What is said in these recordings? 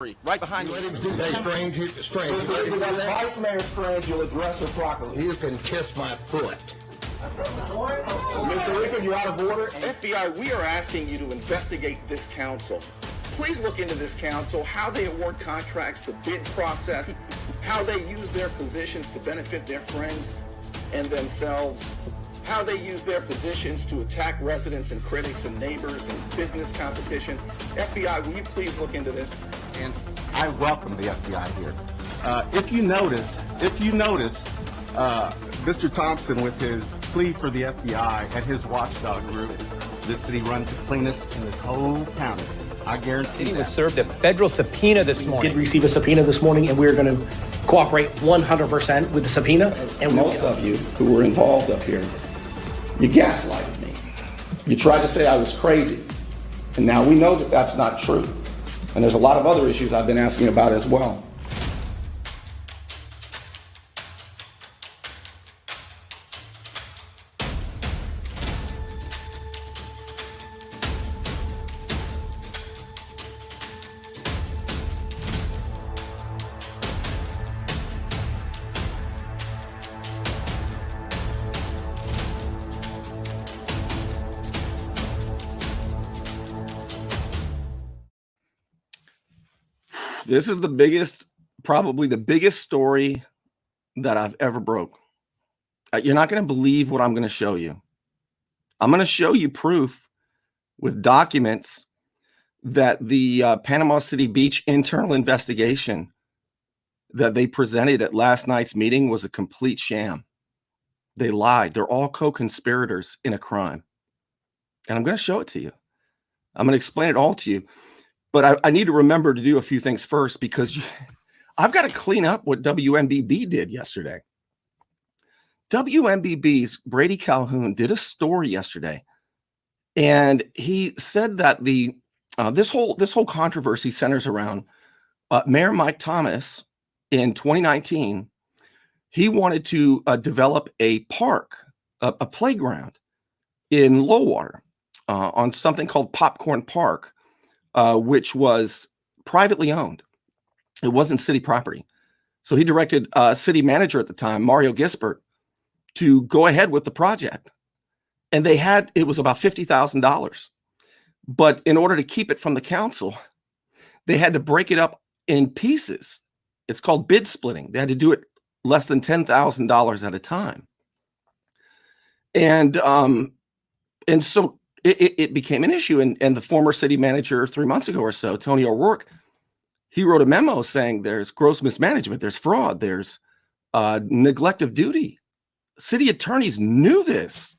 Right behind you. Hey, Strange, Vice Mayor Strange, you'll address her properly. You can kiss my foot. Mr. Rickard, you're out of order. FBI, we are asking you to investigate this council. Please look into this council, how they award contracts, the bid process, how they use their positions to benefit their friends and themselves, how they use their positions to attack residents and critics and neighbors and business competition. FBI, will you please look into this? And I welcome the FBI here. If you notice, Mr. Thompson, with his plea for the FBI and his watchdog group, this city runs the cleanest in this whole county. I guarantee He that. was served a federal subpoena this We morning. did receive a subpoena this morning, and we're going to cooperate 100% with the subpoena. And Most of you who were involved up here, you gaslighted me. You tried to say I was crazy. And now we know that that's not true. And there's a lot of other issues I've been asking about as well. This is the biggest, probably the biggest story that I've ever broke. You're not going to believe what I'm going to show you. I'm going to show you proof with documents that the Panama City Beach internal investigation that they presented at last night's meeting was a complete sham. They lied. They're all co-conspirators in a crime. And I'm going to show it to you. I'm going to explain it all to you. But I need to remember to do a few things first, because I've got to clean up what WMBB did yesterday. WMBB's Brady Calhoun did a story yesterday, and he said that this whole controversy centers around Mayor Mike Thomas in 2019. He wanted to develop a park, a playground in Lowwater on something called Popcorn Park, which was privately owned. It wasn't city property. So he directed city manager at the time, Mario Gisbert, to go ahead with the project. And it was about $50,000. But in order to keep it from the council, they had to break it up in pieces. It's called bid splitting. They had to do it less than $10,000 at a time. And so it became an issue, and the former city manager 3 months ago or so, Tony O'Rourke, he wrote a memo saying there's gross mismanagement, there's fraud, there's neglect of duty. City attorneys knew this.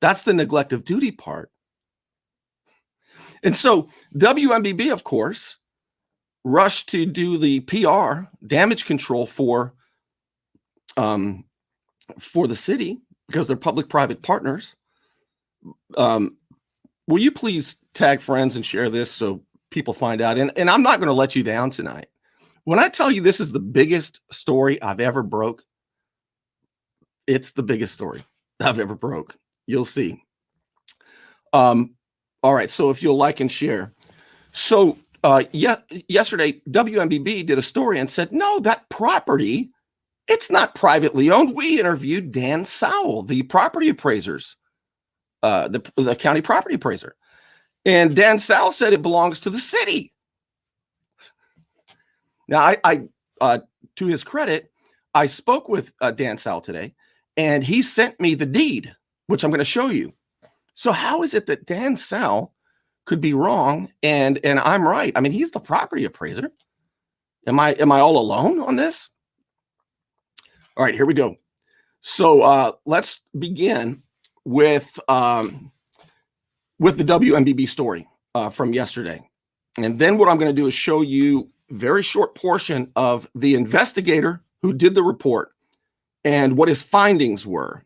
That's the neglect of duty part. And so WMBB, of course, rushed to do the PR damage control for the city, because they're public-private partners. Will you please tag friends and share this so people find out? And I'm not going to let you down tonight. When I tell you this is the biggest story I've ever broke, it's the biggest story I've ever broke. You'll see. All right. So if you'll like and share. So yesterday, WMBB did a story and said, no, that property, it's not privately owned. We interviewed Dan Sowell, the property appraisers. The county property appraiser. And Dan Sowell said it belongs to the city. Now, I to his credit, I spoke with Dan Sowell today, and he sent me the deed, which I'm going to show you. So how is it that Dan Sowell could be wrong and I'm right? I mean, he's the property appraiser. Am I all alone on this? All right, here we go. So let's begin with the WMBB story from yesterday. And then what I'm going to do is show you a very short portion of the investigator who did the report and what his findings were.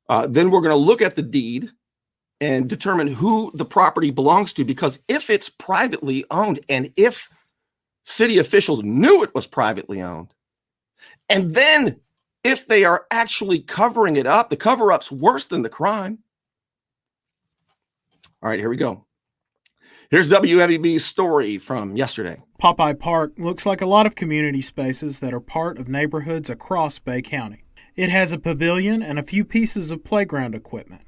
Then we're going to look at the deed and determine who the property belongs to, because if it's privately owned, and if city officials knew it was privately owned, and then if they are actually covering it up, the cover-up's worse than the crime. All right, here we go. Here's WMEB's story from yesterday. Popeye Park looks like a lot of community spaces that are part of neighborhoods across Bay County. It has a pavilion and a few pieces of playground equipment.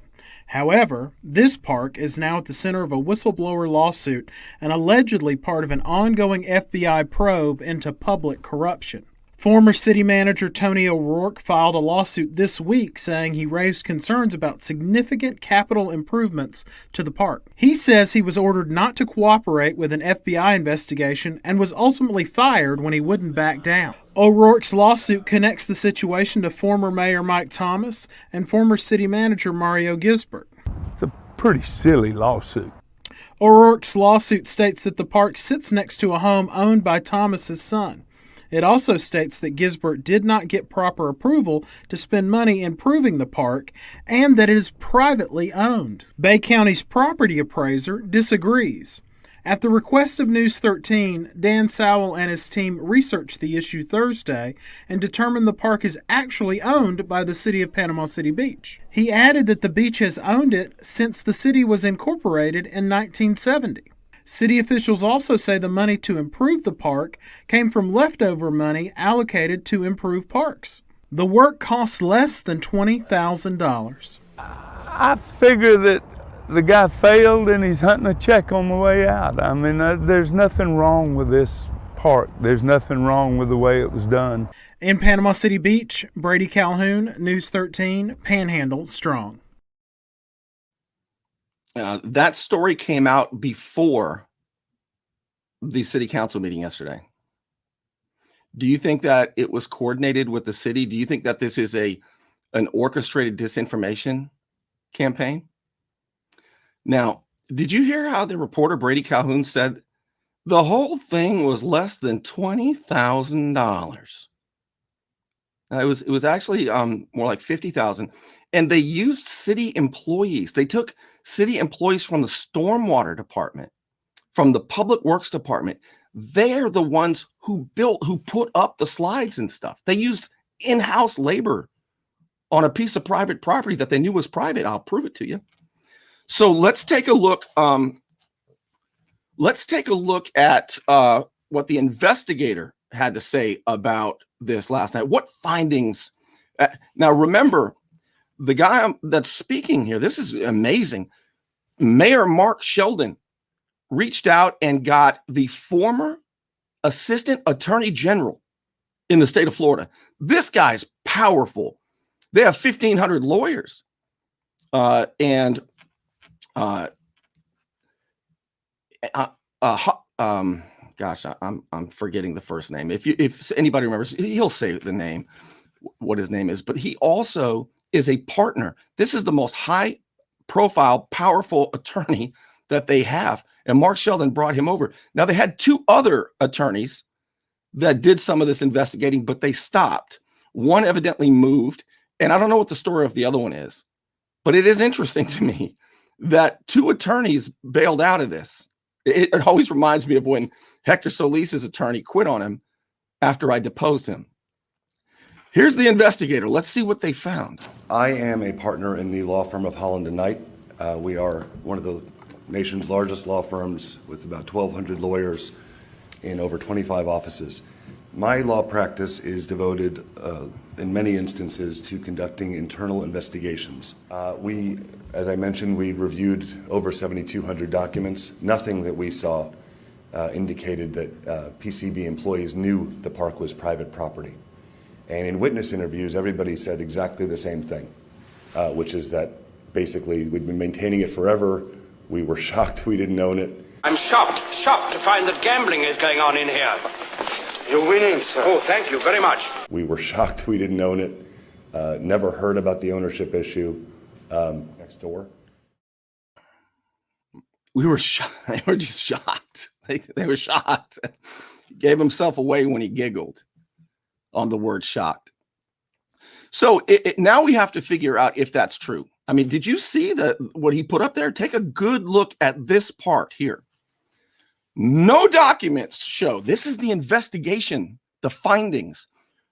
However, this park is now at the center of a whistleblower lawsuit and allegedly part of an ongoing FBI probe into public corruption. Former city manager Tony O'Rourke filed a lawsuit this week saying he raised concerns about significant capital improvements to the park. He says he was ordered not to cooperate with an FBI investigation and was ultimately fired when he wouldn't back down. O'Rourke's lawsuit connects the situation to former Mayor Mike Thomas and former city manager Mario Gisbert. It's a pretty silly lawsuit. O'Rourke's lawsuit states that the park sits next to a home owned by Thomas's son. It also states that Gisbert did not get proper approval to spend money improving the park and that it is privately owned. Bay County's property appraiser disagrees. At the request of News 13, Dan Sowell and his team researched the issue Thursday and determined the park is actually owned by the city of Panama City Beach. He added that the beach has owned it since the city was incorporated in 1970. City officials also say the money to improve the park came from leftover money allocated to improve parks. The work costs less than $20,000. I figure that the guy failed and he's hunting a check on the way out. I mean, there's nothing wrong with this park. There's nothing wrong with the way it was done. In Panama City Beach, Brady Calhoun, News 13, Panhandle Strong. That story came out before the city council meeting yesterday. Do you think that it was coordinated with the city? Do you think that this is an orchestrated disinformation campaign? Now, did you hear how the reporter Brady Calhoun said the whole thing was less than $20,000? It was actually more like $50,000, and they used city employees. They took city employees from the stormwater department, from the public works department. They're the ones who put up the slides and stuff. They used in-house labor on a piece of private property that they knew was private. I'll prove it to you. So let's take a look. Let's take a look at what the investigator had to say about this last night. What findings? Now, remember, the guy that's speaking here, this is amazing. Mayor Mark Sheldon reached out and got the former assistant attorney general in the state of Florida. This guy's powerful. They have 1,500 lawyers. I'm forgetting the first name. If anybody remembers, he'll say the name, what his name is. But he also is a partner. This is the most high profile, powerful attorney that they have. And Mark Sheldon brought him over. Now, they had two other attorneys that did some of this investigating, but they stopped. One evidently moved, and I don't know what the story of the other one is, but it is interesting to me that two attorneys bailed out of this. It always reminds me of when Hector Solis's attorney quit on him after I deposed him. Here's the investigator. Let's see what they found. I am a partner in the law firm of Holland & Knight. We are one of the nation's largest law firms with about 1,200 lawyers in over 25 offices. My law practice is devoted in many instances to conducting internal investigations. As I mentioned, we reviewed over 7,200 documents. Nothing that we saw indicated that PCB employees knew the park was private property. And in witness interviews, everybody said exactly the same thing, which is that basically we'd been maintaining it forever. We were shocked we didn't own it. I'm shocked to find that gambling is going on in here. You're winning, sir. Oh, thank you very much. We were shocked we didn't own it. Never heard about the ownership issue next door. We were shocked. They were just shocked. They were shocked. He gave himself away when he giggled on the word shocked. So now we have to figure out if that's true. I mean, did you see what he put up there? Take a good look at this part here. No documents show, this is the investigation, the findings.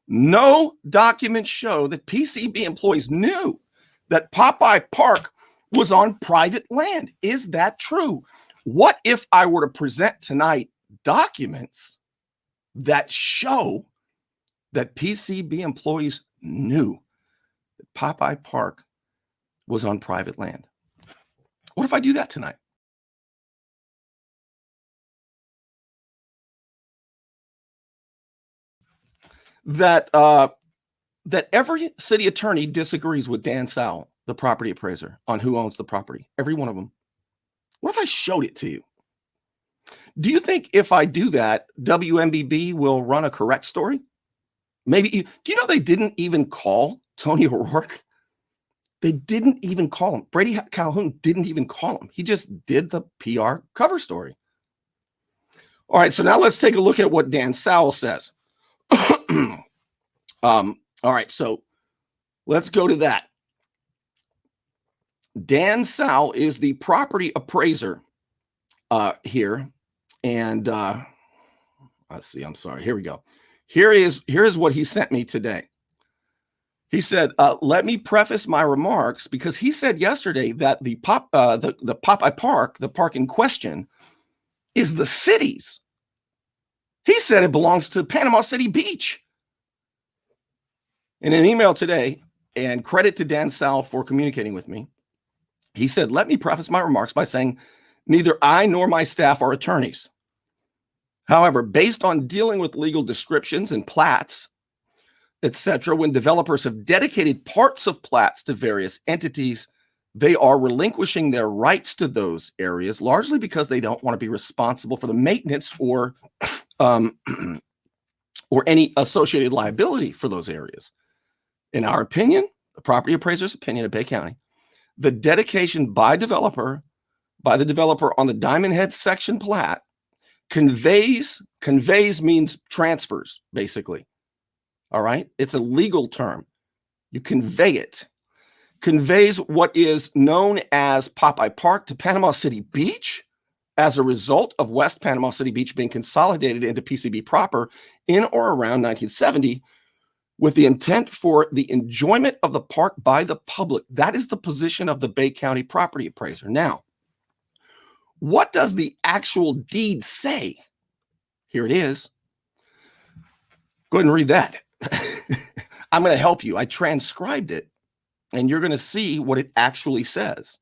No documents show that PCB employees knew that Popeye Park was on private land. Is that true? What if I were to present tonight documents that show that PCB employees knew that Popeye Park was on private land? What if I do that tonight? That that every city attorney disagrees with Dan Sowell, the property appraiser, on who owns the property. Every one of them. What if I showed it to you? Do you think if I do that, WMBB will run a correct story? Maybe. Do you know they didn't even call Tony O'Rourke? They didn't even call him. Brady Calhoun didn't even call him. He just did the PR cover story. All right, so now let's take a look at what Dan Sowell says. All right, so let's go to that. Dan Sowell is the property appraiser here. And let's see, I'm sorry. Here we go. Here is what he sent me today. He said, let me preface my remarks, because he said yesterday that the Popeye Park, the park in question, is the city's. He said it belongs to Panama City Beach. In an email today, and credit to Dan Sowell for communicating with me, he said, let me preface my remarks by saying neither I nor my staff are attorneys. However, based on dealing with legal descriptions and plats, etc., when developers have dedicated parts of plats to various entities, they are relinquishing their rights to those areas, largely because they don't want to be responsible for the maintenance or any associated liability for those areas. In our opinion, the property appraiser's opinion of Bay County, the dedication by the developer on the Diamond Head section plat conveys means transfers, basically. All right. It's a legal term. You convey it. Conveys what is known as Popeye Park to Panama City Beach as a result of West Panama City Beach being consolidated into PCB proper in or around 1970 with the intent for the enjoyment of the park by the public. That is the position of the Bay County property appraiser. Now, what does the actual deed say? Here it is. Go ahead and read that. I'm going to help you. I transcribed it, and you're going to see what it actually says.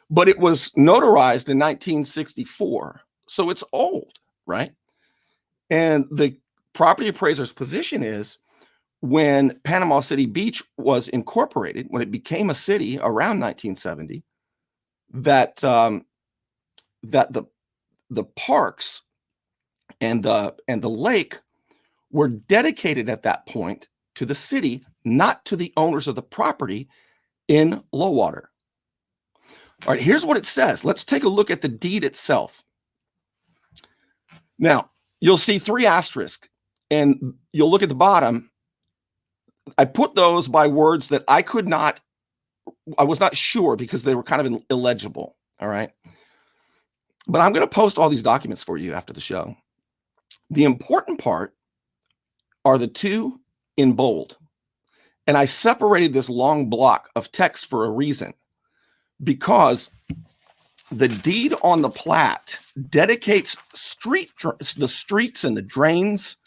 But it was notarized in 1964, so it's old, right? And the property appraiser's position is when Panama City Beach was incorporated, when it became a city around 1970, that the parks and the lake were dedicated at that point to the city, not to the owners of the property in low water. All right, here's what it says. Let's take a look at the deed itself. Now, you'll see 3 asterisks, and you'll look at the bottom. I put those by words that I was not sure because they were kind of illegible. All right. But I'm going to post all these documents for you after the show. The important part are the 2 in bold. And I separated this long block of text for a reason, because the deed on the plat dedicates the streets and the drains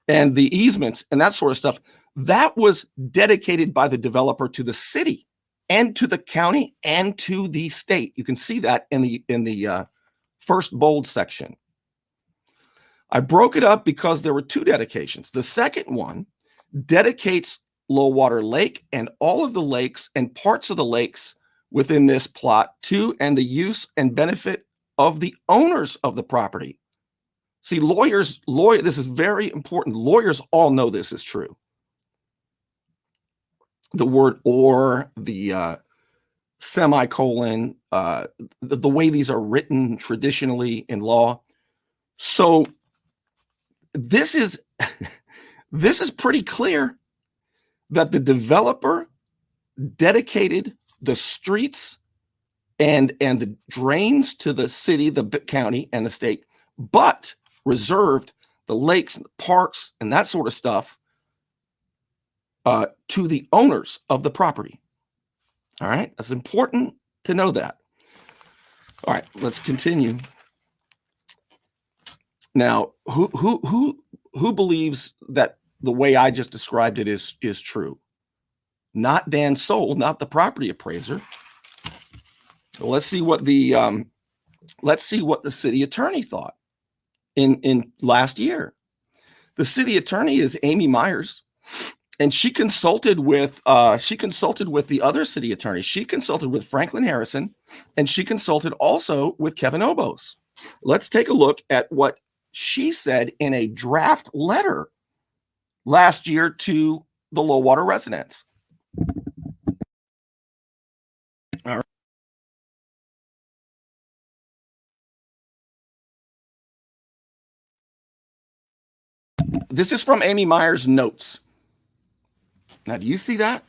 and the easements and that sort of stuff. That was dedicated by the developer to the city and to the county and to the state. You can see that in the first bold section. I broke it up because there were 2 dedications. The second one dedicates Low Water Lake and all of the lakes and parts of the lakes within this plot to and the use and benefit of the owners of the property. See, this is very important. Lawyers all know this is true. The word or, the semicolon, the way these are written traditionally in law. So this is pretty clear that the developer dedicated the streets and the drains to the city, the county, and the state, but reserved the lakes and the parks and that sort of stuff to the owners of the property. All right, that's important to know that. All right, let's continue. Now, who believes that the way I just described it is true? Not Dan Soul, not the property appraiser. Well, let's see what the city attorney thought in last year. The city attorney is Amy Myers, and she consulted with the other city attorneys. She consulted with Franklin Harrison, and she consulted also with Kevin Obos. Let's take a look at what she said in a draft letter last year to the Lowwater residents. All right. This is from Amy Myers' notes. Now, do you see that?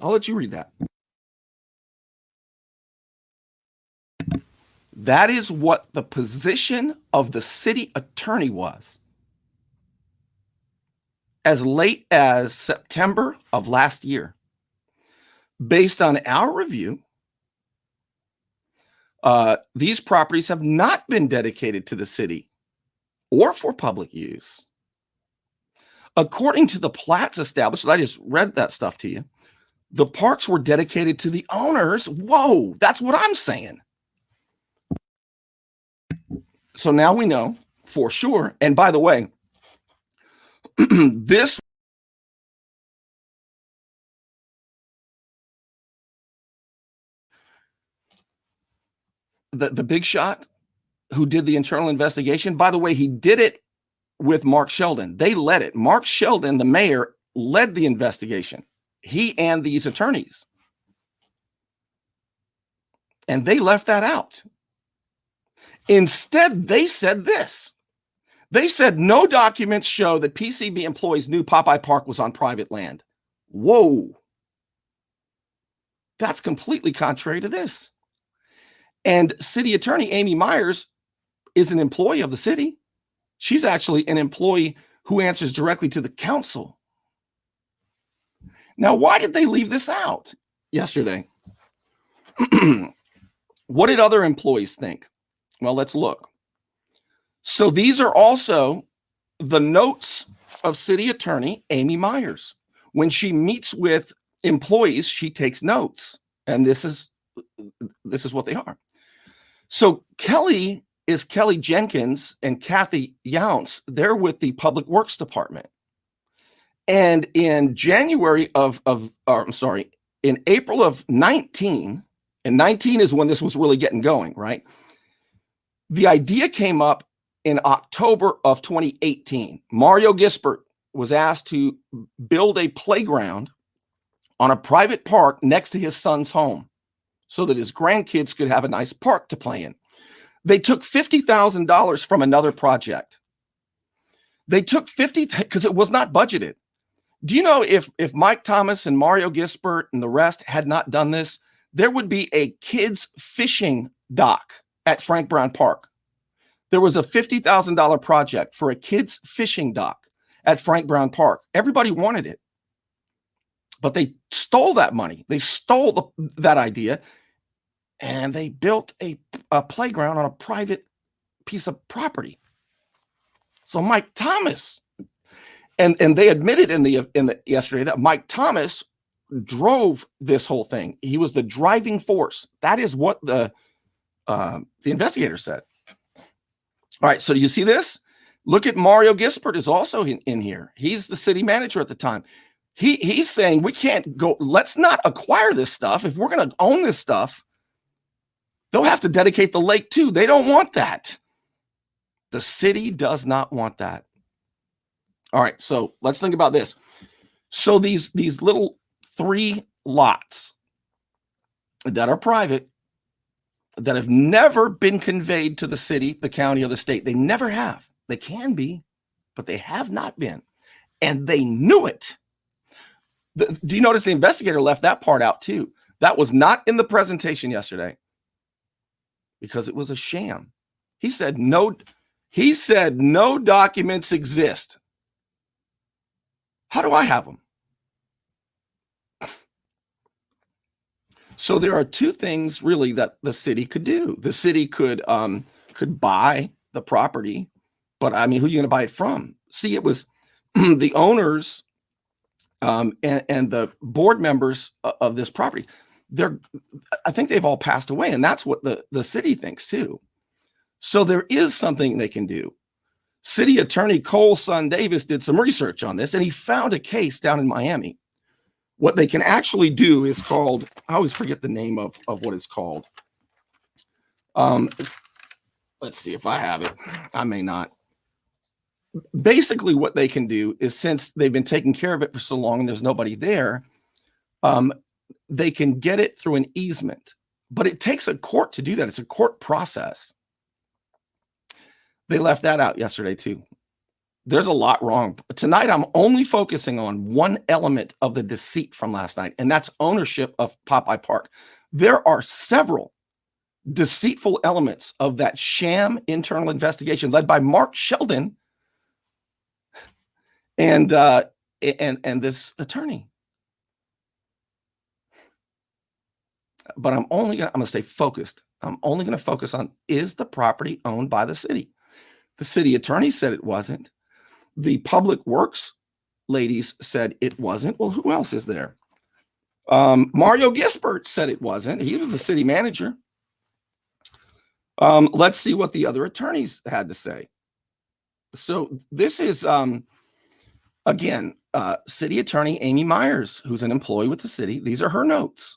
I'll let you read that. That is what the position of the city attorney was as late as September of last year. Based on our review, these properties have not been dedicated to the city or for public use. According to the plats established, I just read that stuff to you, the parks were dedicated to the owners. Whoa, that's what I'm saying. So now we know for sure. And by the way, this the big shot who did the internal investigation, by the way, he did it with Mark Sheldon. They led it. Mark Sheldon, the mayor, led the investigation. He and these attorneys. And they left that out. Instead, they said this. They said no documents show that PCB employees knew Popeye Park was on private land. Whoa. That's completely contrary to this. And city attorney Amy Myers is an employee of the city. She's actually an employee who answers directly to the council. Now, why did they leave this out yesterday? What did other employees think? Well, let's look. So these are also the notes of city attorney Amy Myers. When she meets with employees, she takes notes. And this is what they are. So Kelly is Kelly Jenkins and Kathy Younce. They're with the Public Works Department. And in in April of 19, and 19 is when this was really getting going, right? The idea came up in October of 2018. Mario Gisbert was asked to build a playground on a private park next to his son's home so that his grandkids could have a nice park to play in. They took $50,000 from another project. They took because it was not budgeted. Do you know if Mike Thomas and Mario Gisbert and the rest had not done this, there would be a kids fishing dock at Frank Brown Park. There was a $50,000 project for a kids fishing dock at Frank Brown Park. Everybody wanted it, but they stole that money. They stole that idea, and they built a playground on a private piece of property. So Mike Thomas, and they admitted in the yesterday that Mike Thomas drove this whole thing. He was the driving force. That is what the investigator said. All right, so do you see this? Look at Mario Gisbert is also in here. He's the city manager at the time. He's saying we can't go. Let's not acquire this stuff. If we're going to own this stuff, they'll have to dedicate the lake too. They don't want that. The city does not want that. All right, so let's think about this. So these little 3 lots that are private, that have never been conveyed to the city, the county, or the state. They never have. They can be, but they have not been. And they knew it. Do you notice the investigator left that part out too? That was not in the presentation yesterday because it was a sham. He said no documents exist. How do I have them? So there are two things really that the city could do. The city could buy the property, but I mean, who are you going to buy it from? See, it was the owners and the board members of this property. I think they've all passed away, and that's what the city thinks too. So there is something they can do. City Attorney Cole Son Davis did some research on this, and he found a case down in Miami. What they can actually do is called, I always forget the name of what it's called. Let's see if I have it. I may not. Basically, what they can do is, since they've been taking care of it for so long and there's nobody there, they can get it through an easement. But it takes a court to do that. It's a court process. They left that out yesterday too. There's a lot wrong. Tonight, I'm only focusing on one element of the deceit from last night, and that's ownership of Popeye Park. There are several deceitful elements of that sham internal investigation led by Mark Sheldon and this attorney. But I'm gonna stay focused. I'm only gonna focus on, is the property owned by the city? The city attorney said it wasn't. The public works ladies said it wasn't. Well, who else is there? Mario Gisbert said it wasn't. He was the city manager. Let's see what the other attorneys had to say. So this is, again, city attorney Amy Myers, who's an employee with the city. These are her notes.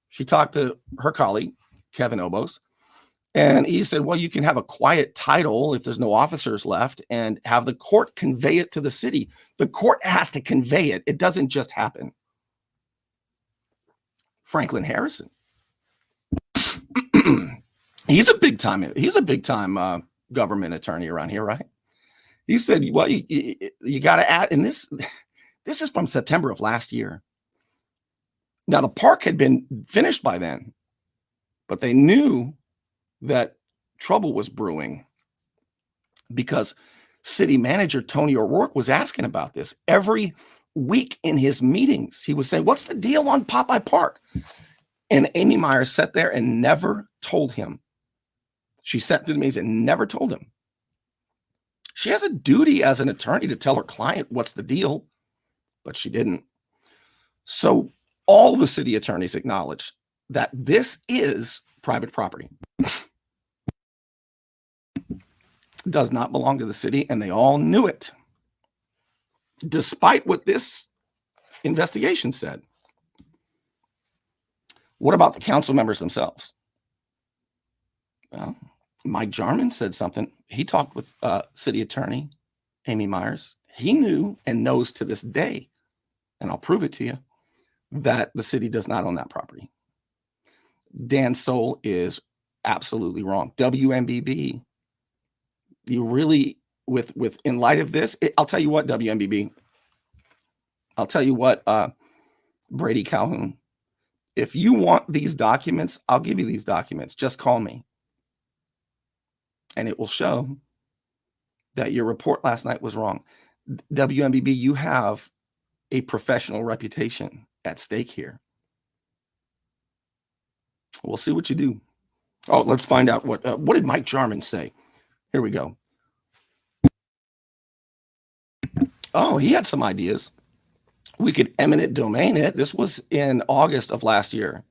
She talked to her colleague, Kevin Obos, and he said, well, you can have a quiet title if there's no officers left and have the court convey it to the city. The court has to convey it. It doesn't just happen. Franklin Harrison. He's a big time government attorney around here, right? He said, well, you got to add, and this is from September of last year. Now, the park had been finished by then, but they knew that trouble was brewing because city manager Tony O'Rourke was asking about this every week in his meetings. He was saying, what's the deal on Popeye Park? And Amy Myers sat there and never told him. She sat through the meetings and never told him. She has a duty as an attorney to tell her client what's the deal, but she didn't. So all the city attorneys acknowledge that this is private property. Does not belong to the city, and they all knew it, despite what this investigation said. What about the council members themselves? Well, Mike Jarman said something. He talked with city attorney Amy Myers. He knew and knows to this day, and I'll prove it to you, that the city does not own that property. Dan Soul is absolutely wrong. WMBB, you really, in light of this, I'll tell you what, WMBB, I'll tell you what, Brady Calhoun, if you want these documents, I'll give you these documents. Just call me. And it will show that your report last night was wrong. WMBB, you have a professional reputation at stake here. We'll see what you do. Oh, let's find out what did Mike Jarman say? Here we go. Oh, he had some ideas. We could eminent domain it. This was in August of last year.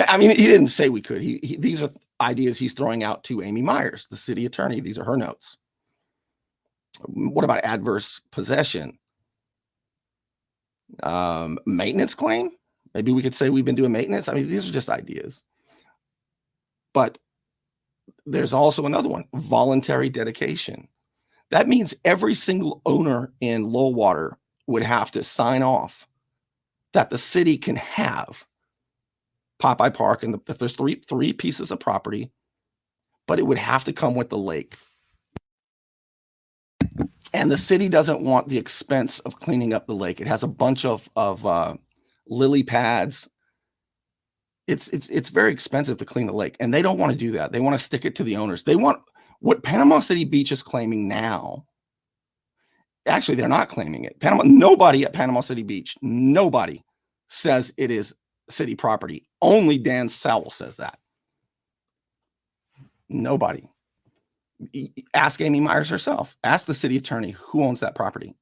I mean, he didn't say we could. These are ideas he's throwing out to Amy Myers, the city attorney. These are her notes. What about adverse possession? Maintenance claim? Maybe we could say we've been doing maintenance. I mean, these are just ideas. But there's also another one, voluntary dedication. That means every single owner in Lowwater would have to sign off that the city can have Popeye Park, and if there's three pieces of property, but it would have to come with the lake. And the city doesn't want the expense of cleaning up the lake. It has a bunch of lily pads. It's very expensive to clean the lake, and they don't want to do that. They want to stick it to the owners. They want what Panama City Beach is claiming now. Actually, they're not claiming it. Nobody at Panama City Beach, nobody says it is city property. Only Dan Sowell says that. Nobody. Ask Amy Myers herself. Ask the city attorney who owns that property.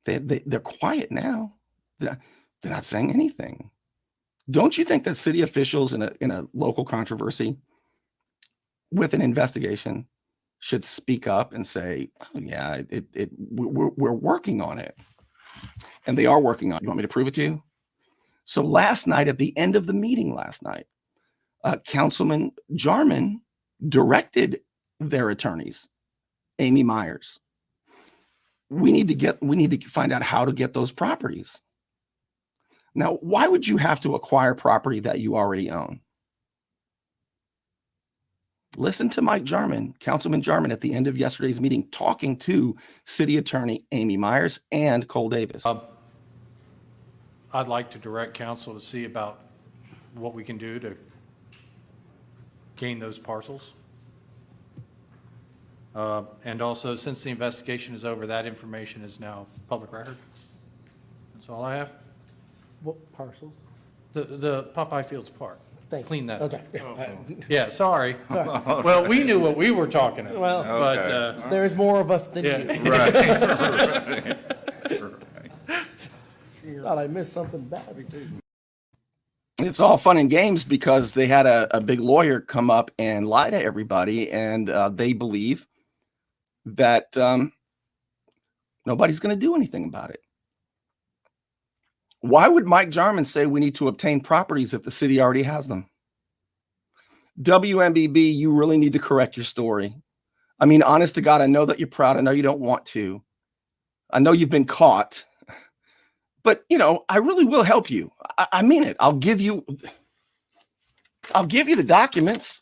They're quiet now. They're not saying anything. Don't you think that city officials in a local controversy with an investigation should speak up and say, oh, yeah, we're working on it. And they are working on it. You want me to prove it to you? So last night, at the end of the meeting last night, Councilman Jarman directed their attorneys, Amy Myers, we need to find out how to get those properties. Now, why would you have to acquire property that you already own? Listen to Mike Jarman, Councilman Jarman, at the end of yesterday's meeting, talking to City Attorney Amy Myers and Cole Davis. I'd like to direct council to see about what we can do to gain those parcels. And also, since the investigation is over, that information is now public record. That's all I have. What parcels? The Popeye Fields Park. Clean that. Okay. Yeah, sorry. Sorry. Well, we knew what we were talking about. Well, but there's more of us than you. Right. Thought I missed something bad. It's all fun and games because they had a big lawyer come up and lie to everybody, and they believe that nobody's going to do anything about it. Why would Mike Jarman say we need to obtain properties if the city already has them? WMBB, you really need to correct your story. I mean, honest to God, I know that you're proud. I know you don't want to. I know you've been caught. But, you know, I really will help you. I mean it. I'll give you the documents.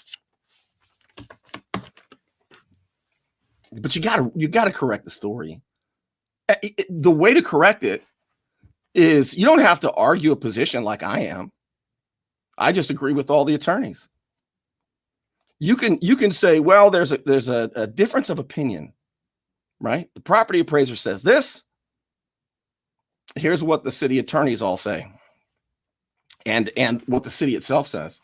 But you gotta correct the story. The way to correct it is you don't have to argue a position like I am. I just agree with all the attorneys. You can say, well, there's a difference of opinion, right? The property appraiser says this. Here's what the city attorneys all say, and what the city itself says.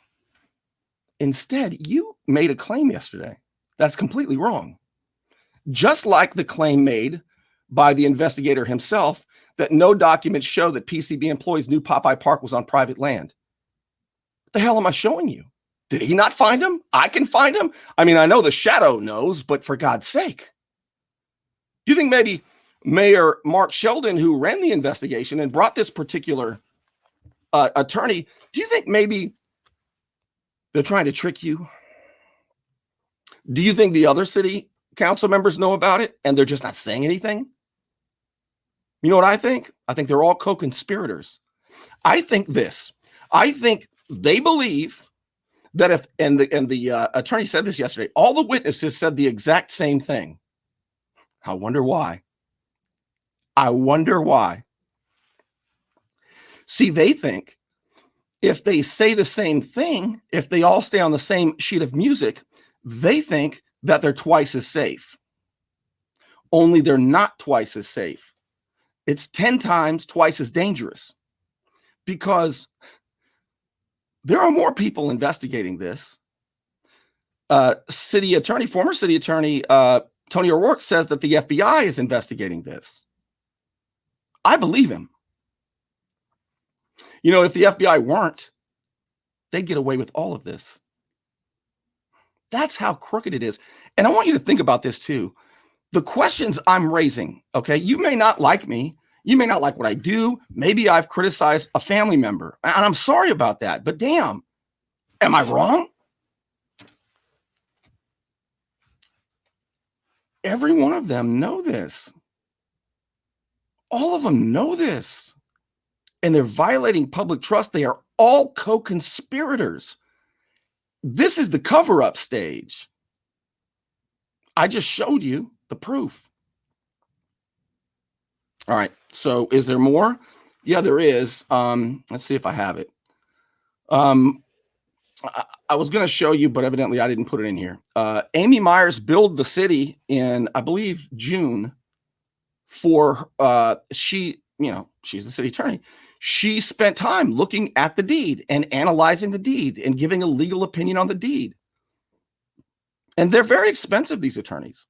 Instead, you made a claim yesterday that's completely wrong. Just like the claim made by the investigator himself that no documents show that PCB employees knew Popeye Park was on private land. What the hell am I showing you? Did he not find him? I can find him. I mean, I know the shadow knows, but for God's sake, you think maybe Mayor Mark Sheldon, who ran the investigation and brought this particular attorney, do you think maybe they're trying to trick you? Do you think the other city council members know about it and they're just not saying anything? You know what I think? I think they're all co-conspirators. I think this. I think they believe that if, and the attorney said this yesterday, all the witnesses said the exact same thing. I wonder why. I wonder why. See, they think if they say the same thing, if they all stay on the same sheet of music, they think that they're twice as safe. Only they're not twice as safe. It's 10 times twice as dangerous because there are more people investigating this. Former city attorney Tony O'Rourke says that the FBI is investigating this. I believe him. You know, if the FBI weren't, they'd get away with all of this. That's how crooked it is. And I want you to think about this too. The questions I'm raising, okay, you may not like me. You may not like what I do. Maybe I've criticized a family member, and I'm sorry about that. But damn, am I wrong? Every one of them know this. All of them know this. And they're violating public trust. They are all co-conspirators. This is the cover-up stage. I just showed you the proof. All right. So is there more? Yeah, there is. Let's see if I have it. I was going to show you, but evidently I didn't put it in here. Amy Myers billed the city in, I believe, June for she's the city attorney. She spent time looking at the deed and analyzing the deed and giving a legal opinion on the deed. And they're very expensive, these attorneys.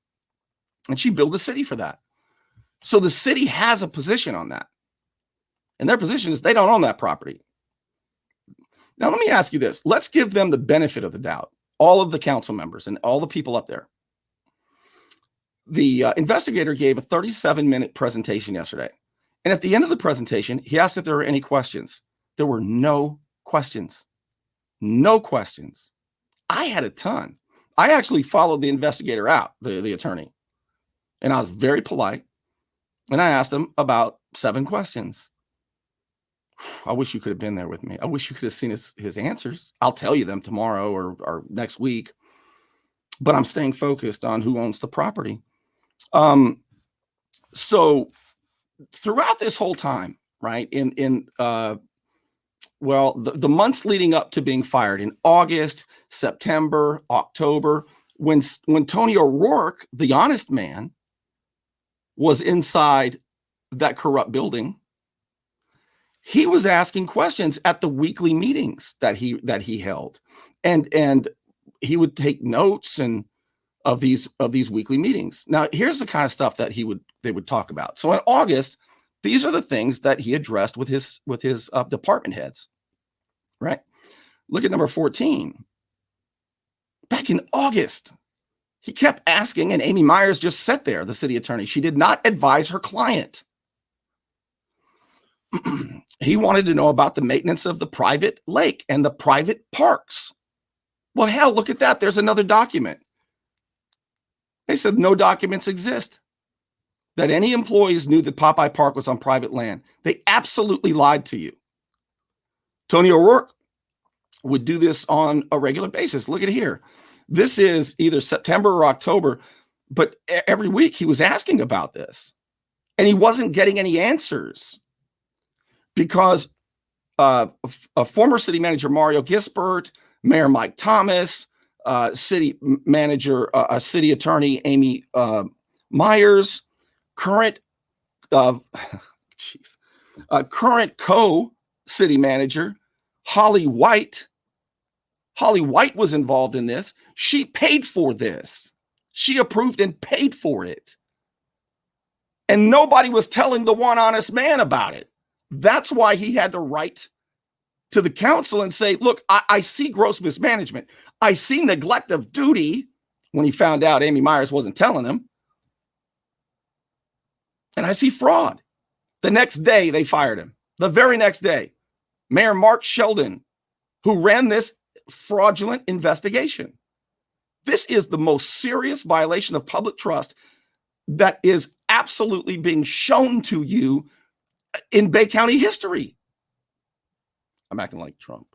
And she billed the city for that. So the city has a position on that. And their position is they don't own that property. Now, let me ask you this. Let's give them the benefit of the doubt, all of the council members and all the people up there. The investigator gave a 37-minute presentation yesterday. And at the end of the presentation, he asked if there were any questions. There were no questions. No questions. I had a ton. I actually followed the investigator out, the attorney. And I was very polite. And I asked him about 7 questions. I wish you could have been there with me. I wish you could have seen his answers. I'll tell you them tomorrow or next week. But I'm staying focused on who owns the property. So throughout this whole time, right, the months leading up to being fired in August, September, October, when Tony O'Rourke, the honest man, was inside that corrupt building, he was asking questions at the weekly meetings that he held, and he would take notes and of these weekly meetings. Now, here's the kind of stuff that they would talk about. So in August, these are the things that he addressed with his department heads. Right? Look at number 14. Back in August, he kept asking, and Amy Myers just sat there, the city attorney. She did not advise her client. He wanted to know about the maintenance of the private lake and the private parks. Well, hell, look at that. There's another document. They said no documents exist that any employees knew that Popeye Park was on private land. They absolutely lied to you. Tony O'Rourke would do this on a regular basis. Look at here. This is either September or October, but every week he was asking about this. And he wasn't getting any answers because a former city manager, Mario Gisbert, Mayor Mike Thomas, city manager, city attorney, Amy Myers, current co-city manager, Holly White. Holly White was involved in this. She paid for this. She approved and paid for it. And nobody was telling the one honest man about it. That's why he had to write to the council and say, look, I see gross mismanagement. I see neglect of duty when he found out Amy Myers wasn't telling him. And I see fraud. The next day, they fired him. The very next day, Mayor Mark Sheldon, who ran this fraudulent investigation. This is the most serious violation of public trust that is absolutely being shown to you in Bay County history. I'm acting like Trump.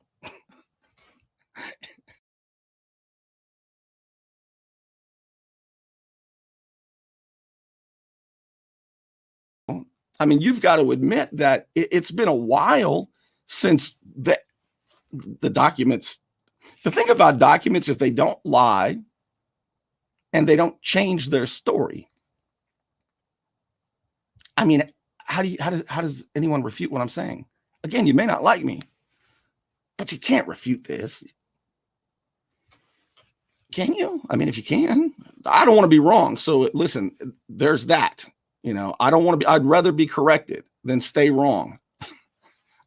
I mean, you've got to admit that it's been a while since the documents. The thing about documents is they don't lie and they don't change their story. I mean, how does anyone refute what I'm saying? Again, you may not like me, but you can't refute this. Can you? I mean, if you can, I don't want to be wrong. So listen, there's that. You know, I don't want to be, I'd rather be corrected than stay wrong.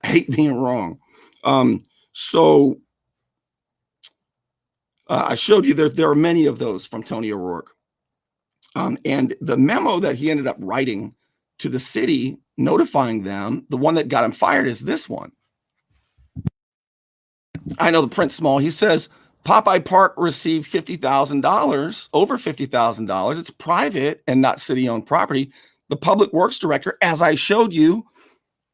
I hate being wrong. I showed you there are many of those from Tony O'Rourke. And the memo that he ended up writing to the city, notifying them, the one that got him fired is this one. I know the print's small. He says, Popeye Park received $50,000, over $50,000. It's private and not city-owned property. The public works director, as I showed you,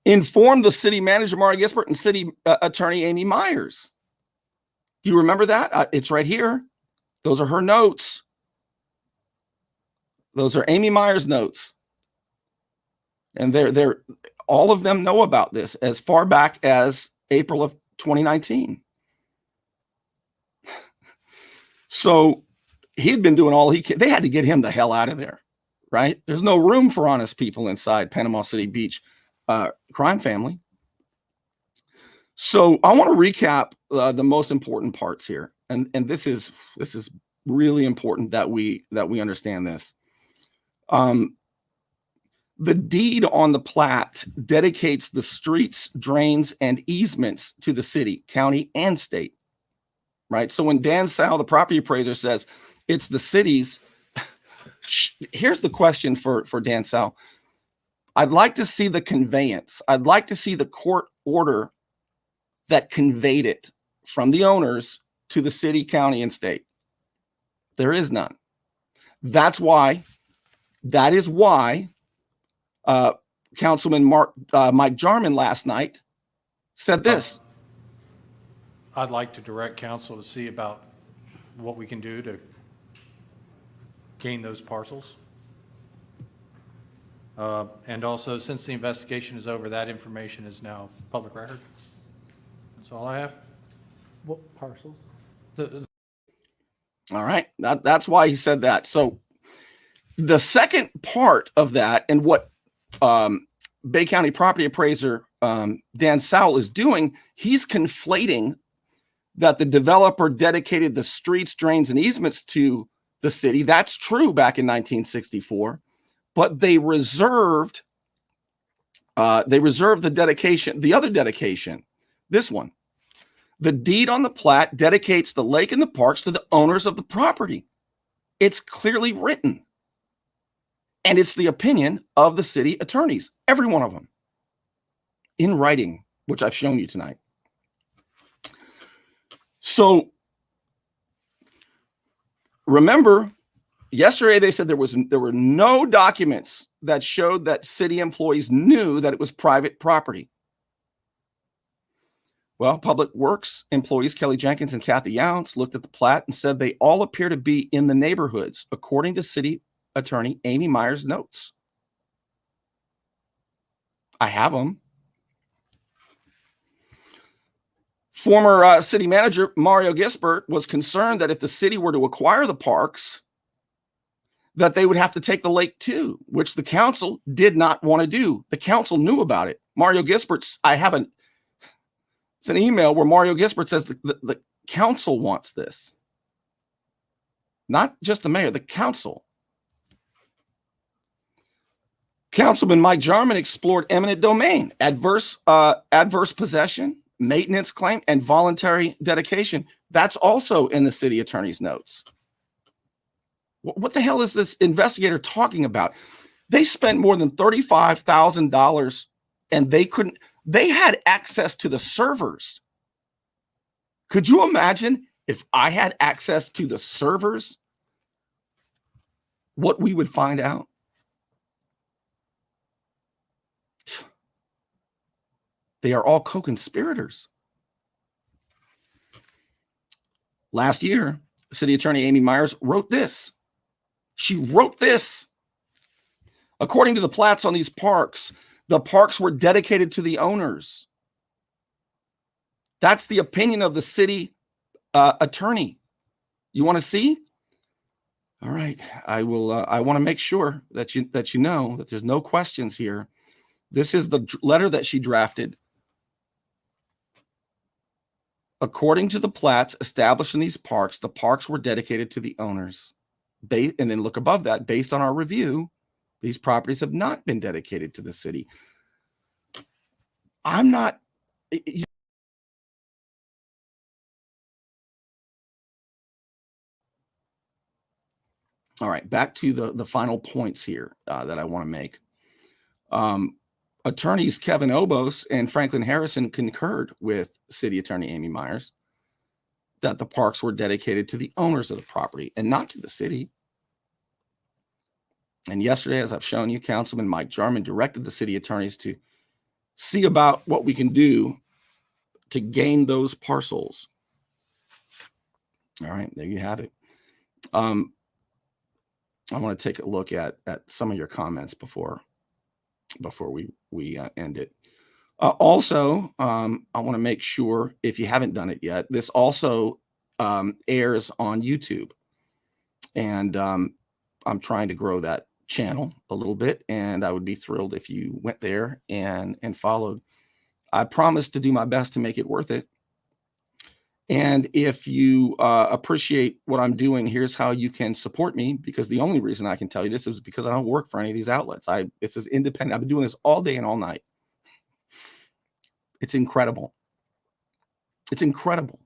informed the city manager, Mario Gisbert, and city attorney, Amy Myers. Do you remember that? It's right here. Those are her notes. Those are Amy Myers' notes. And they're all of them know about this as far back as April of 2019. So he had been doing all he could. They had to get him the hell out of there. right? There's no room for honest people inside Panama City Beach crime family. So I want to recap the most important parts here, and this is really important that we understand this. The deed on the plat dedicates the streets, drains, and easements to the city, county, and state. Right. So when Dan Sal, the property appraiser, says it's the city's, here's the question for Dan Sal. I'd like to see the conveyance. I'd like to see the court order that conveyed it from the owners to the city, county, and state. There is none. That is why Councilman Mike Jarman last night said this. I'd like to direct council to see about what we can do to gain those parcels. And also, since the investigation is over, that information is now public record. That's all I have. What parcels? All right. That's why he said that. So the second part of that, and what Bay County property appraiser Dan Sowell is doing, he's conflating that the developer dedicated the streets, drains, and easements to the city. That's true back in 1964, but they reserved the dedication, the other dedication, this one. The deed on the plat dedicates the lake and the parks to the owners of the property. It's clearly written. And it's the opinion of the city attorneys, every one of them, in writing, which I've shown you tonight. So remember, yesterday they said there were no documents that showed that city employees knew that it was private property. Well, Public Works employees Kelly Jenkins and Kathy Younts looked at the plat and said they all appear to be in the neighborhoods, according to city attorney Amy Myers' notes. I have them. Former city manager Mario Gisbert was concerned that if the city were to acquire the parks, that they would have to take the lake too, which the council did not want to do. The council knew about it. Mario Gisbert's, it's an email where Mario Gisbert says the council wants this. Not just the mayor, the council. Councilman Mike Jarman explored eminent domain, adverse possession, maintenance claim, and voluntary dedication. That's also in the city attorney's notes. What the hell is this investigator talking about? They spent more than $35,000 and they had access to the servers. Could you imagine if I had access to the servers, what we would find out? They are all co-conspirators. Last year, City Attorney Amy Myers wrote this. She wrote this. According to the plats on these parks, the parks were dedicated to the owners. That's the opinion of the city attorney. You want to see? All right. I will. I want to make sure that you know that there's no questions here. This is the letter that she drafted. According to the plats established in these parks, the parks were dedicated to the owners. And then look above that, based on our review, these properties have not been dedicated to the city. I'm not. All right, back to the final points here that I want to make. Attorneys Kevin Obos and Franklin Harrison concurred with City Attorney Amy Myers that the parks were dedicated to the owners of the property and not to the city. And yesterday, as I've shown you, Councilman Mike Jarman directed the city attorneys to see about what we can do to gain those parcels. All right, there you have it. I want to take a look at some of your comments before we end it. Also, I want to make sure, if you haven't done it yet, this also airs on YouTube, and I'm trying to grow that channel a little bit, and I would be thrilled if you went there and followed. I promise to do my best to make it worth it. And if you appreciate what I'm doing, here's how you can support me, because the only reason I can tell you this is because I don't work for any of these outlets. It's as independent. I've been doing this all day and all night. It's incredible. It's incredible.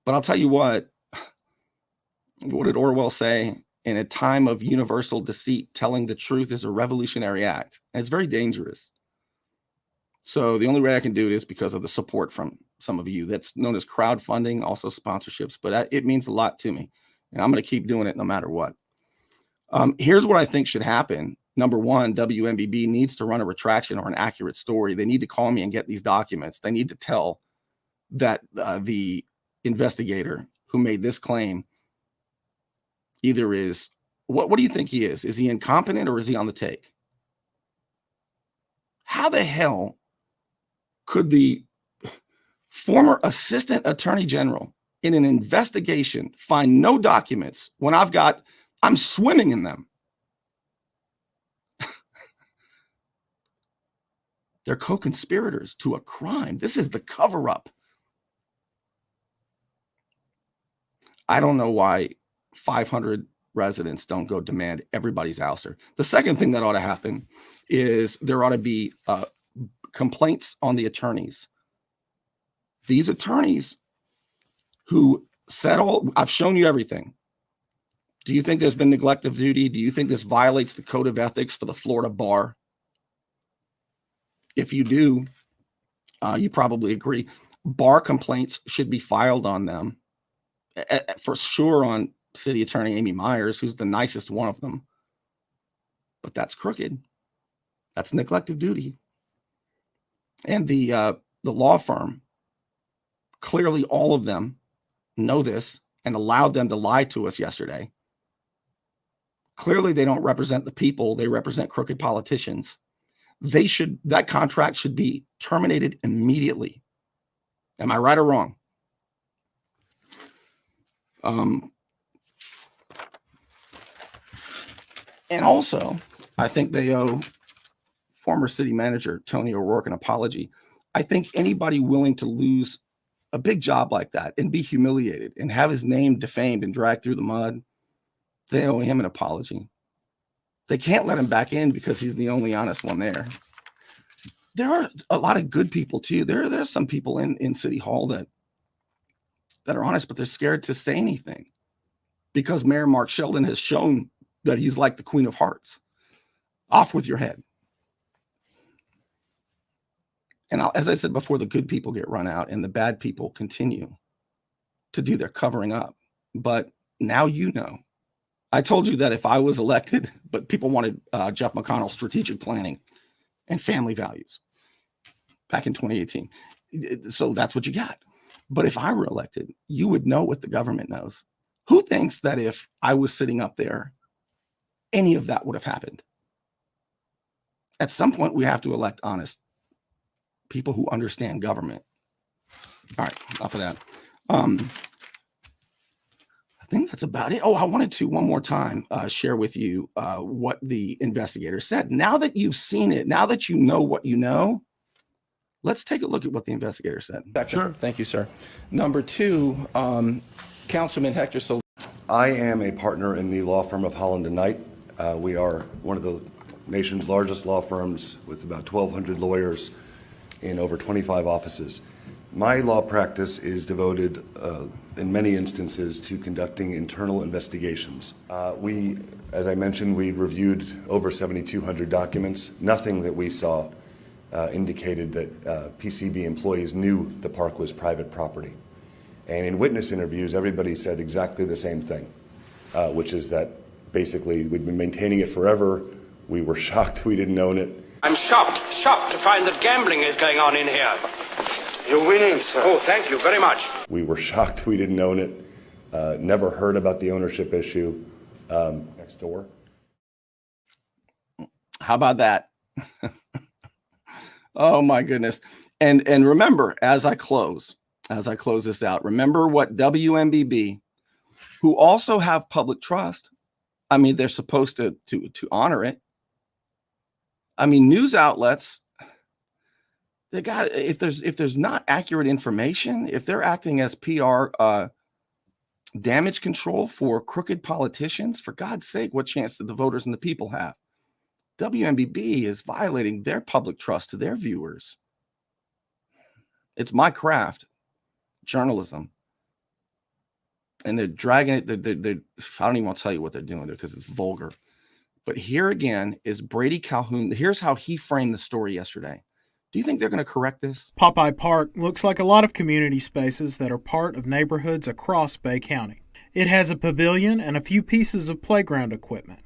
But I'll tell you what did Orwell say? In a time of universal deceit, telling the truth is a revolutionary act. And it's very dangerous. So the only way I can do it is because of the support from some of you. That's known as crowdfunding, also sponsorships. But it means a lot to me. And I'm going to keep doing it no matter what. Here's what I think should happen. Number one, WMBB needs to run a retraction or an accurate story. They need to call me and get these documents. They need to tell that the investigator who made this claim either is, what do you think he is? Is he incompetent or is he on the take? How the hell could the former assistant attorney general in an investigation find no documents when I'm swimming in them? They're co-conspirators to a crime. This is the cover-up. I don't know why 500 residents don't go demand everybody's ouster. The second thing that ought to happen is there ought to be complaints on the attorneys. These attorneys who said I've shown you everything. Do you think there's been neglect of duty? Do you think this violates the code of ethics for the Florida bar? If you do, you probably agree. Bar complaints should be filed on them. For sure on City Attorney Amy Myers, who's the nicest one of them. But that's crooked. That's neglect of duty. And the law firm, clearly all of them know this and allowed them to lie to us yesterday. Clearly they don't represent the people. They represent crooked politicians. That contract should be terminated immediately. Am I right or wrong? And also, I think they owe former city manager Tony O'Rourke an apology. I think anybody willing to lose a big job like that and be humiliated and have his name defamed and dragged through the mud, they owe him an apology. They can't let him back in because he's the only honest one there. There are a lot of good people too. There's some people in City Hall that are honest, but they're scared to say anything because Mayor Mark Sheldon has shown that he's like the Queen of Hearts. Off with your head. And as I said before, the good people get run out and the bad people continue to do their covering up. But now you know. I told you that if I was elected, but people wanted Jeff McConnell's strategic planning and family values back in 2018. So that's what you got. But if I were elected, you would know what the government knows. Who thinks that if I was sitting up there, any of that would have happened? At some point, we have to elect honest people who understand government. All right, enough of that. I think that's about it. Oh, I wanted to one more time share with you what the investigator said. Now that you've seen it, now that you know what you know, let's take a look at what the investigator said. Sure. Thank you, sir. Number two, Councilman Hector Solis. I am a partner in the law firm of Holland & Knight. We are one of the nation's largest law firms with about 1,200 lawyers in over 25 offices. My law practice is devoted in many instances to conducting internal investigations. As I mentioned, we reviewed over 7,200 documents. Nothing that we saw indicated that PCB employees knew the park was private property. And in witness interviews, everybody said exactly the same thing, which is that basically we'd been maintaining it forever. We were shocked we didn't own it. I'm shocked to find that gambling is going on in here. You're winning, sir. Oh, thank you very much. We were shocked we didn't own it. Never heard about the ownership issue next door. How about that? Oh my goodness. And remember, as I close this out, remember what WMBB, who also have public trust. I mean, they're supposed to honor it. I mean, news outlets, they got, if there's not accurate information, if they're acting as PR damage control for crooked politicians, for God's sake, what chance do the voters and the people have? WMBB is violating their public trust to their viewers. It's my craft, journalism. And they're dragging it. They're I don't even want to tell you what they're doing because it's vulgar. But here again is Brady Calhoun. Here's how he framed the story yesterday. Do you think they're going to correct this? Popeye Park looks like a lot of community spaces that are part of neighborhoods across Bay County. It has a pavilion and a few pieces of playground equipment.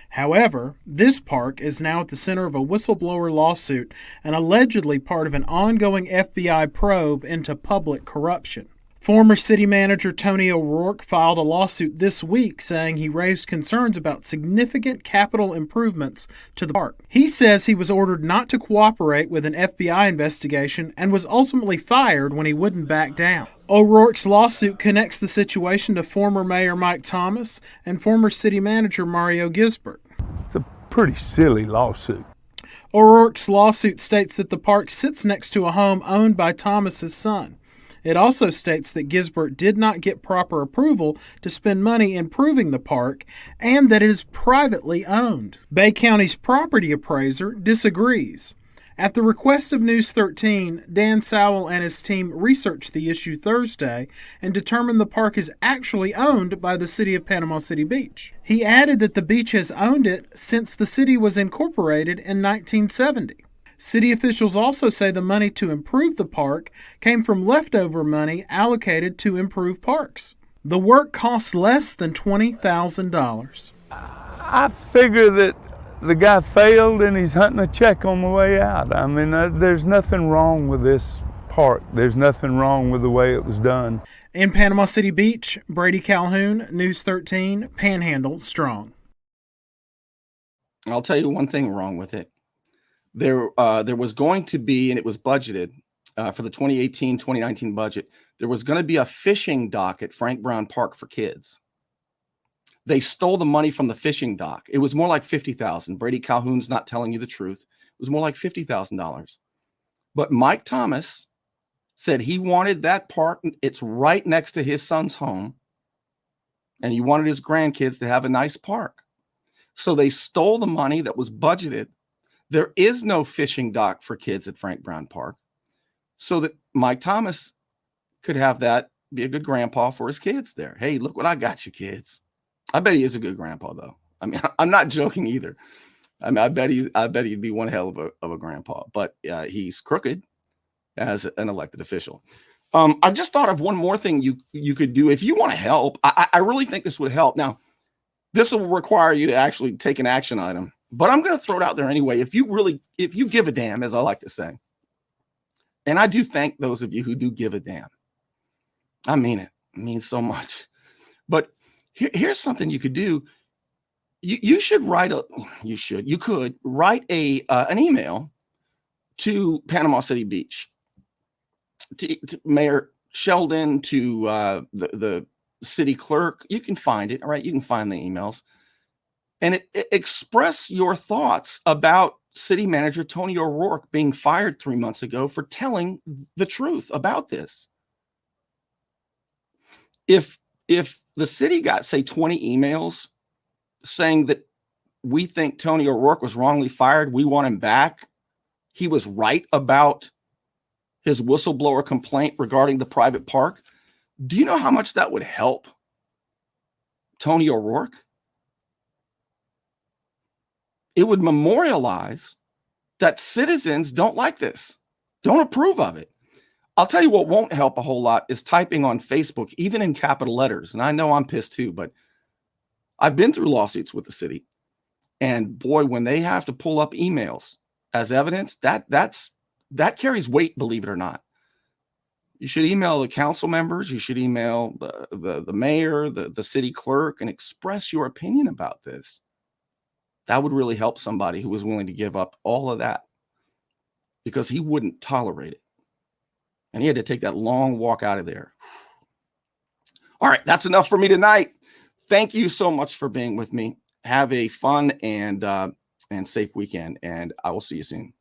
However, this park is now at the center of a whistleblower lawsuit and allegedly part of an ongoing FBI probe into public corruption. Former city manager Tony O'Rourke filed a lawsuit this week saying he raised concerns about significant capital improvements to the park. He says he was ordered not to cooperate with an FBI investigation and was ultimately fired when he wouldn't back down. O'Rourke's lawsuit connects the situation to former Mayor Mike Thomas and former city manager Mario Gisbert. It's a pretty silly lawsuit. O'Rourke's lawsuit states that the park sits next to a home owned by Thomas's son. It also states that Gisbert did not get proper approval to spend money improving the park and that it is privately owned. Bay County's property appraiser disagrees. At the request of News 13, Dan Sowell and his team researched the issue Thursday and determined the park is actually owned by the city of Panama City Beach. He added that the beach has owned it since the city was incorporated in 1970. City officials also say the money to improve the park came from leftover money allocated to improve parks. The work costs less than $20,000. I figure that the guy failed and he's hunting a check on the way out. I mean, there's nothing wrong with this park. There's nothing wrong with the way it was done. In Panama City Beach, Brady Calhoun, News 13, Panhandle Strong. I'll tell you one thing wrong with it. There was going to be, and it was budgeted for the 2018-2019 budget, there was going to be a fishing dock at Frank Brown Park for kids. They stole the money from the fishing dock. It was more like $50,000. Brady Calhoun's not telling you the truth. It was more like $50,000. But Mike Thomas said he wanted that park. It's right next to his son's home. And he wanted his grandkids to have a nice park. So they stole the money that was budgeted. There is no fishing dock for kids at Frank Brown Park, so that Mike Thomas could have that, be a good grandpa for his kids there. Hey, look what I got you, kids. I bet he is a good grandpa, though. I mean, I'm not joking either. I mean, I bet he'd be one hell of a grandpa, but he's crooked as an elected official. I just thought of one more thing you could do if you want to help. I really think this would help. Now, this will require you to actually take an action item. But I'm going to throw it out there anyway. If you give a damn, as I like to say, and I do thank those of you who do give a damn. I mean it. It means so much. But here's something you could do. You could write an email to Panama City Beach, to Mayor Sheldon, to the city clerk. You can find it. All right. You can find the emails. And express your thoughts about city manager Tony O'Rourke being fired 3 months ago for telling the truth about this. If the city got, say, 20 emails saying that we think Tony O'Rourke was wrongly fired, we want him back, he was right about his whistleblower complaint regarding the private park, do you know how much that would help Tony O'Rourke? It would memorialize that citizens don't like this, don't approve of it. I'll tell you what won't help a whole lot is typing on Facebook, even in capital letters. And I know I'm pissed too, but I've been through lawsuits with the city. And boy, when they have to pull up emails as evidence, that carries weight, believe it or not. You should email the council members. You should email the mayor, the city clerk, and express your opinion about this. That would really help somebody who was willing to give up all of that because he wouldn't tolerate it. And he had to take that long walk out of there. All right, that's enough for me tonight. Thank you so much for being with me. Have a fun and safe weekend, and I will see you soon.